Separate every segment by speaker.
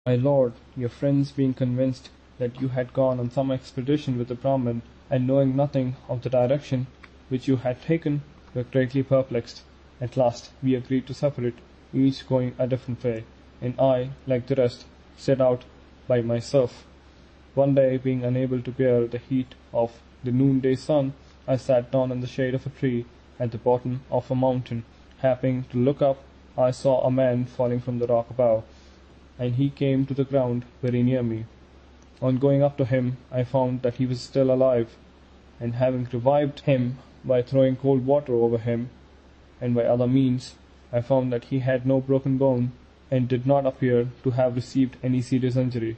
Speaker 1: My lord, your friends being convinced that you had gone on some expedition with the Brahmin, and knowing nothing of the direction which you had taken, were greatly perplexed. At last we agreed to separate, each going a different way, and I, like the rest, set out by myself. One day, being unable to bear the heat of the noonday sun, I sat down in the shade of a tree at the bottom of a mountain. Happening to look up, I saw a man falling from the rock above, and he came to the ground very near me. On going up to him, I found that he was still alive, and having revived him by throwing cold water over him, and by other means, I found that he had no broken bone, and did not appear to have received any serious injury.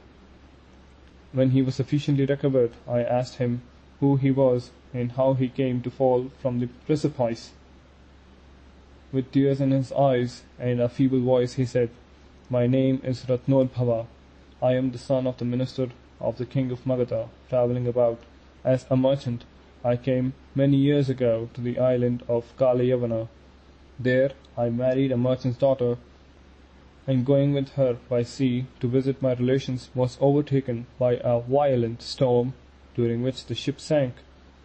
Speaker 1: When he was sufficiently recovered, I asked him who he was, and how he came to fall from the precipice. With tears in his eyes and a feeble voice, he said, "My name is Retold. I am the son of the minister of the king of Magadha, travelling about as a merchant. I came many years ago to the island of Kalayavana. There I married a merchant's daughter, and going with her by sea to visit my relations, was overtaken by a violent storm, during which the ship sank,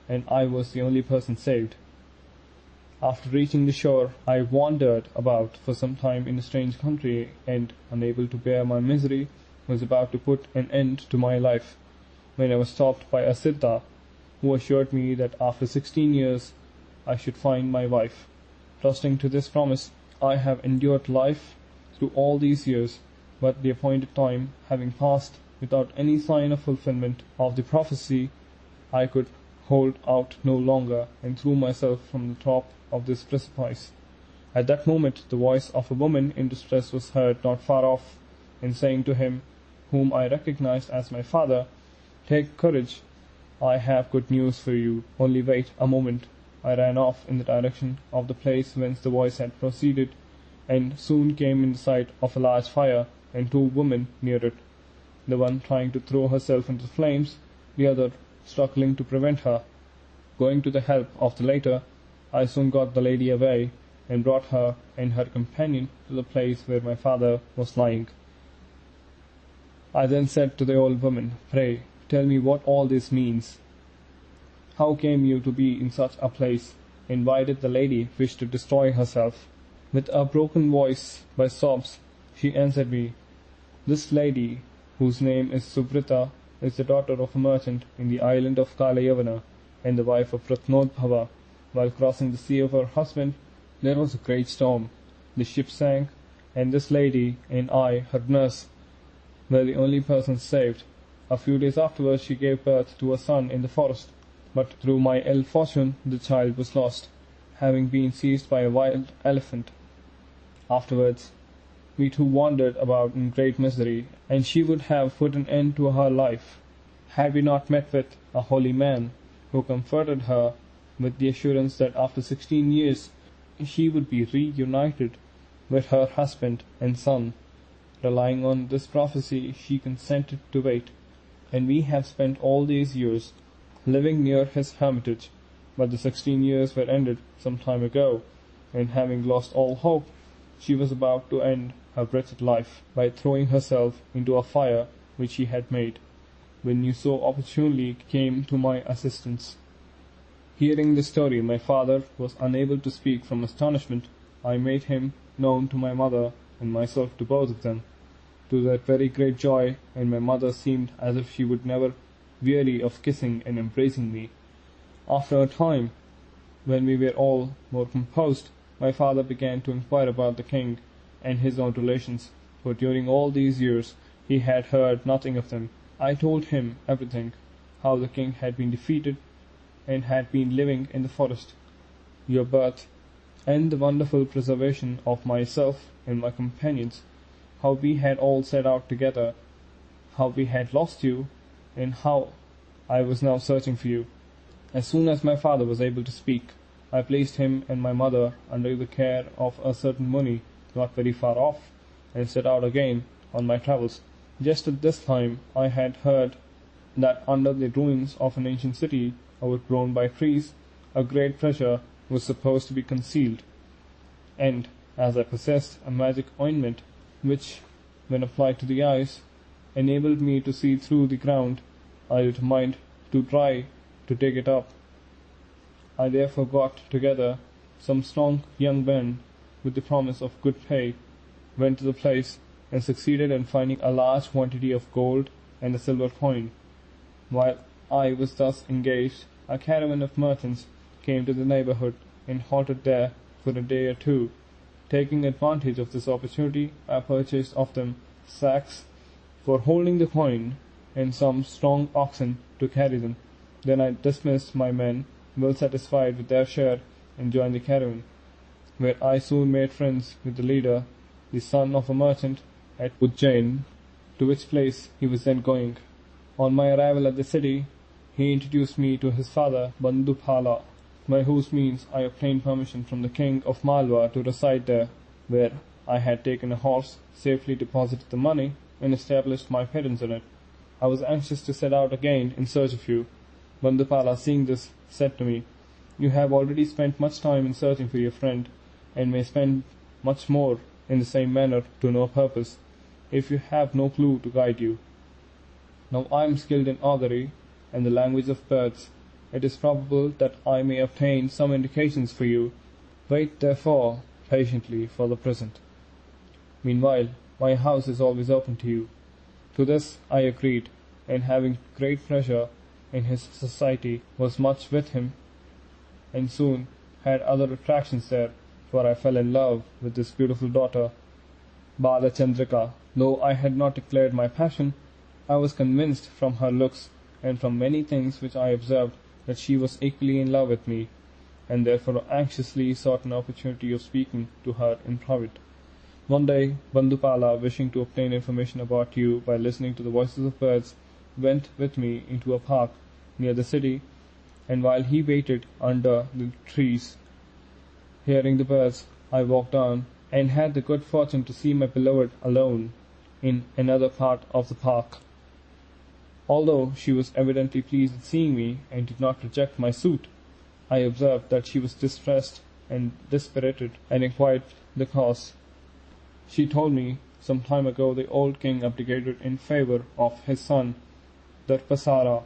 Speaker 1: and I was the only person saved. After reaching the shore, I wandered about for some time in a strange country, and, unable to bear my misery, was about to put an end to my life, when I was stopped by a Siddha, who assured me that after 16 years I should find my wife. Trusting to this promise, I have endured life through all these years, but the appointed time having passed without any sign of fulfillment of the prophecy, I could hold out no longer, and threw myself from the top of this precipice. At that moment the voice of a woman in distress was heard not far off, and saying to him, whom I recognized as my father, "Take courage, I have good news for you, only wait a moment." I ran off in the direction of the place whence the voice had proceeded, and soon came in sight of a large fire, and two women near it, the one trying to throw herself into the flames, the other struggling to prevent her. Going to the help of the latter, I soon got the lady away, and brought her and her companion to the place where my father was lying. I then said to the old woman, "Pray, tell me what all this means. How came you to be in such a place, and why did the lady wish to destroy herself?" With a broken voice, by sobs, she answered me, "This lady, whose name is Subrita, is the daughter of a merchant in the island of Kalayavana, and the wife of Ratnodbhava. While crossing the sea of her husband, there was a great storm. The ship sank, and this lady and I, her nurse, were the only persons saved. A few days afterwards she gave birth to a son in the forest, but through my ill fortune the child was lost, having been seized by a wild elephant. Afterwards we two wandered about in great misery, and she would have put an end to her life, had we not met with a holy man, who comforted her with the assurance that after 16 years she would be reunited with her husband and son. Relying on this prophecy, she consented to wait, and we have spent all these years living near his hermitage. But the 16 years were ended some time ago, and having lost all hope, she was about to end her wretched life by throwing herself into a fire which she had made, when you so opportunely came to my assistance." Hearing this story, my father was unable to speak from astonishment. I made him known to my mother, and myself to both of them, to their very great joy, and my mother seemed as if she would never weary of kissing and embracing me. After a time, when we were all more composed, my father began to inquire about the king and his own relations, for during all these years he had heard nothing of them. I told him everything, how the king had been defeated, and had been living in the forest, your birth, and the wonderful preservation of myself and my companions, how we had all set out together, how we had lost you, and how I was now searching for you. As soon as my father was able to speak, I placed him and my mother under the care of a certain Muni not very far off, and set out again on my travels. Just at this time I had heard that under the ruins of an ancient city, overgrown by trees, a great treasure was supposed to be concealed, and as I possessed a magic ointment which, when applied to the eyes, enabled me to see through the ground, I determined to try to take it up. I therefore got together some strong young men with the promise of good pay, went to the place, and succeeded in finding a large quantity of gold and a silver coin. While I was thus engaged, a caravan of merchants came to the neighborhood and halted there for a day or two. Taking advantage of this opportunity, I purchased of them sacks for holding the coin and some strong oxen to carry them. Then I dismissed my men, well satisfied with their share, and joined the caravan, where I soon made friends with the leader, the son of a merchant at Ujjain, to which place he was then going. On my arrival at the city, he introduced me to his father, Bandupala, by whose means I obtained permission from the king of Malwa to reside there, where I had taken a horse, safely deposited the money, and established my parents in it. I was anxious to set out again in search of you. Bandupala, seeing this, said to me, "You have already spent much time in searching for your friend, and may spend much more in the same manner to no purpose, if you have no clue to guide you. Now I am skilled in augury and the language of birds. It is probable that I may obtain some indications for you. Wait, therefore, patiently for the present. Meanwhile, my house is always open to you." To this I agreed, and having great pleasure in his society, was much with him, and soon had other attractions there, for I fell in love with this beautiful daughter, Bala Chandrika. Though I had not declared my passion, I was convinced from her looks and from many things which I observed that she was equally in love with me, and therefore anxiously sought an opportunity of speaking to her in private. One day, Bandupala, wishing to obtain information about you by listening to the voices of birds, went with me into a park near the city, and while he waited under the trees, hearing the birds, I walked on, and had the good fortune to see my beloved alone in another part of the park. Although she was evidently pleased at seeing me, and did not reject my suit, I observed that she was distressed and dispirited, and inquired the cause. She told me some time ago the old king abdicated in favour of his son, Darpasara,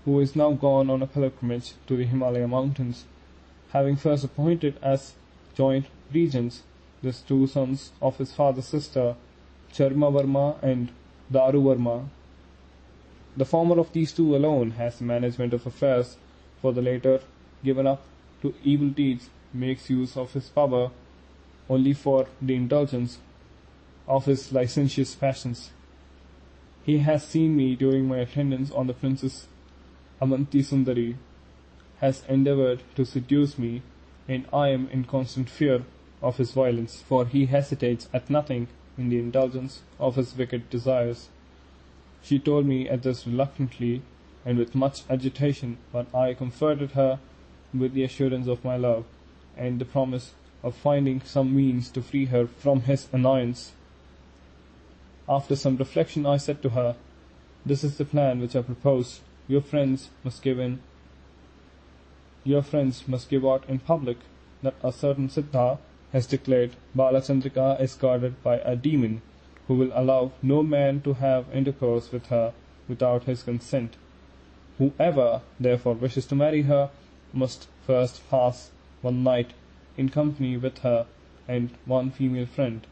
Speaker 1: who is now gone on a pilgrimage to the Himalaya mountains, having first appointed as joint regents the two sons of his father's sister, Charmavarma and Daruvarma. The former of these two alone has the management of affairs, for the latter, given up to evil deeds, makes use of his power only for the indulgence of his licentious passions. He has seen me during my attendance on the Princess Avanti Sundari, has endeavoured to seduce me, and I am in constant fear of his violence, for he hesitates at nothing in the indulgence of his wicked desires. She told me at this reluctantly and with much agitation, but I comforted her with the assurance of my love, and the promise of finding some means to free her from his annoyance. After some reflection I said to her, "This is the plan which I propose. Your friends must give out in public that a certain Siddha has declared Balachandrika is guarded by a demon, who will allow no man to have intercourse with her without his consent. Whoever, therefore, wishes to marry her must first pass one night in company with her and one female friend,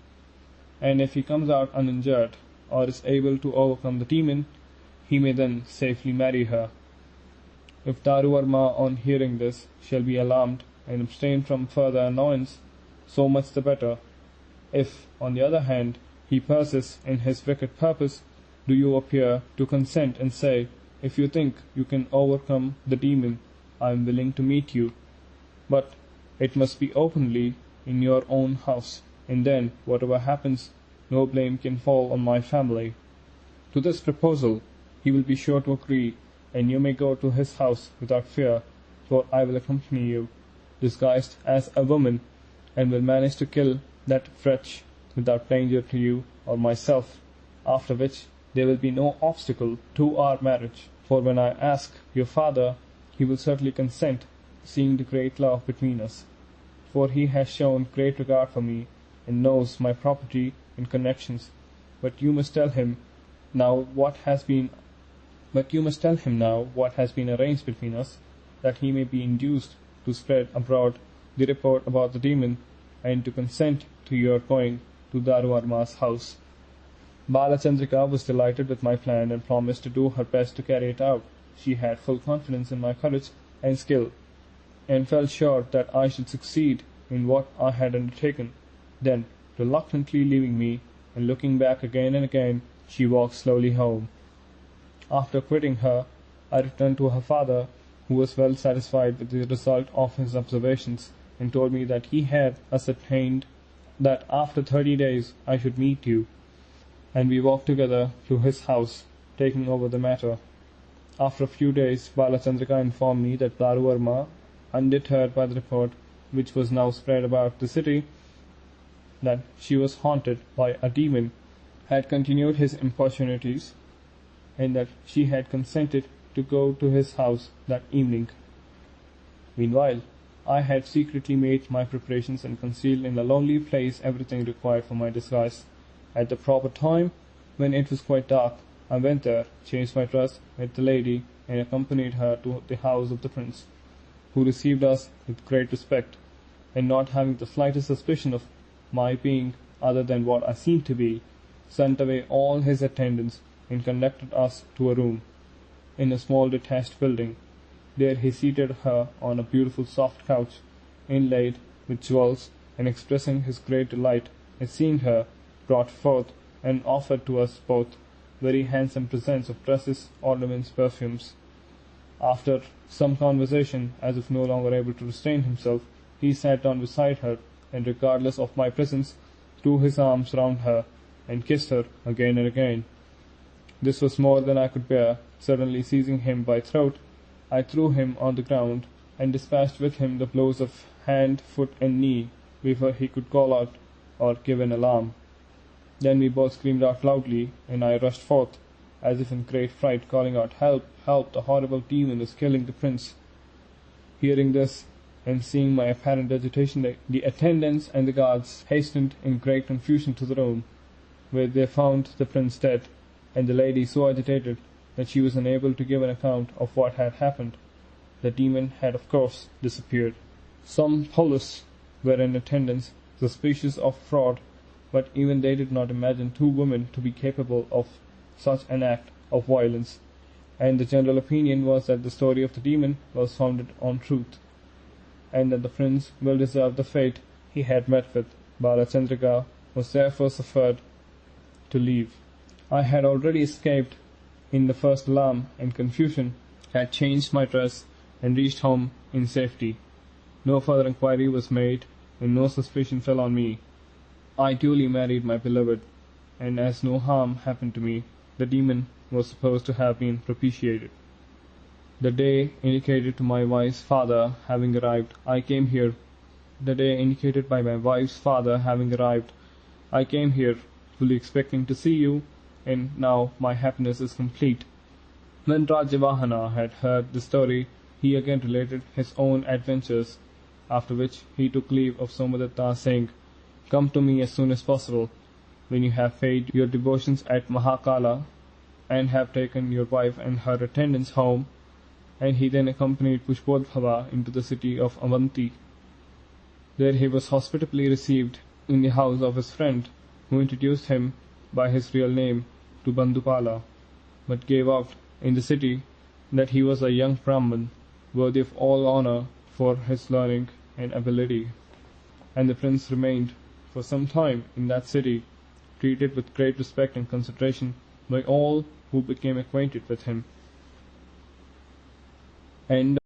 Speaker 1: and if he comes out uninjured, or is able to overcome the demon, he may then safely marry her. If Daruvarma, on hearing this, shall be alarmed and abstain from further annoyance, so much the better. If, on the other hand, he persists in his wicked purpose, do you appear to consent and say, 'If you think you can overcome the demon, I am willing to meet you, but it must be openly in your own house, and then, whatever happens, no blame can fall on my family.' To this proposal he will be sure to agree, and you may go to his house without fear, for I will accompany you, disguised as a woman, and will manage to kill that wretch without danger to you or myself, after which there will be no obstacle to our marriage. For when I ask your father, he will certainly consent, seeing the great love between us, for he has shown great regard for me, and knows my property and connections. But you must tell him Now what has been But you must tell him now what has been arranged between us, that he may be induced to spread abroad the report about the demon, and to consent to your going to Daruvarma's house." Balachandrika was delighted with my plan and promised to do her best to carry it out. She had full confidence in my courage and skill, and felt sure that I should succeed in what I had undertaken. Then, reluctantly leaving me, and looking back again and again, she walked slowly home. After quitting her, I returned to her father, who was well satisfied with the result of his observations, and told me that he had ascertained that after 30 days I should meet you, and we walked together to his house, taking over the matter. After a few days, Balachandrika informed me that Daruvarma, undeterred by the report which was now spread about the city, that she was haunted by a demon, had continued his importunities, and that she had consented to go to his house that evening. Meanwhile, I had secretly made my preparations and concealed in a lonely place everything required for my disguise. At the proper time, when it was quite dark, I went there, changed my dress, met the lady, and accompanied her to the house of the prince, who received us with great respect, and not having the slightest suspicion of my being other than what I seemed to be, sent away all his attendants and conducted us to a room in a small detached building. There he seated her on a beautiful soft couch, inlaid with jewels, and expressing his great delight at seeing her, brought forth and offered to us both very handsome presents of dresses, ornaments, perfumes. After some conversation, as if no longer able to restrain himself, he sat down beside her, and regardless of my presence, threw his arms round her, and kissed her again and again. This was more than I could bear. Suddenly seizing him by throat, I threw him on the ground, and dispatched with him the blows of hand, foot, and knee, before he could call out or give an alarm. Then we both screamed out loudly, and I rushed forth, as if in great fright, calling out, "Help! Help! The horrible demon is killing the prince!" Hearing this, and seeing my apparent agitation, the attendants and the guards hastened in great confusion to the room, where they found the prince dead, and the lady so agitated that she was unable to give an account of what had happened. The demon had of course disappeared. Some police were in attendance, suspicious of fraud, but even they did not imagine two women to be capable of such an act of violence, and the general opinion was that the story of the demon was founded on truth, and that the prince well deserved the fate he had met with. Balachandrika was therefore suffered to leave. I had already escaped in the first alarm and confusion, had changed my dress, and reached home in safety. No further inquiry was made, and no suspicion fell on me. I duly married my beloved, and as no harm happened to me, the demon was supposed to have been propitiated. The day indicated to my wife's father having arrived, I came here. The day indicated by my wife's father having arrived, I came here, fully expecting to see you, and now my happiness is complete. When Rajavahana had heard the story, he again related his own adventures, after which he took leave of Somadatta, saying, "Come to me as soon as possible, when you have paid your devotions at Mahakala, and have taken your wife and her attendants home." And he then accompanied Pushpodbhava into the city of Avanti. There he was hospitably received in the house of his friend, who introduced him by his real name to Bandhupala, but gave out in the city that he was a young Brahman, worthy of all honour for his learning and ability. And the prince remained for some time in that city, treated with great respect and consideration by all who became acquainted with him. End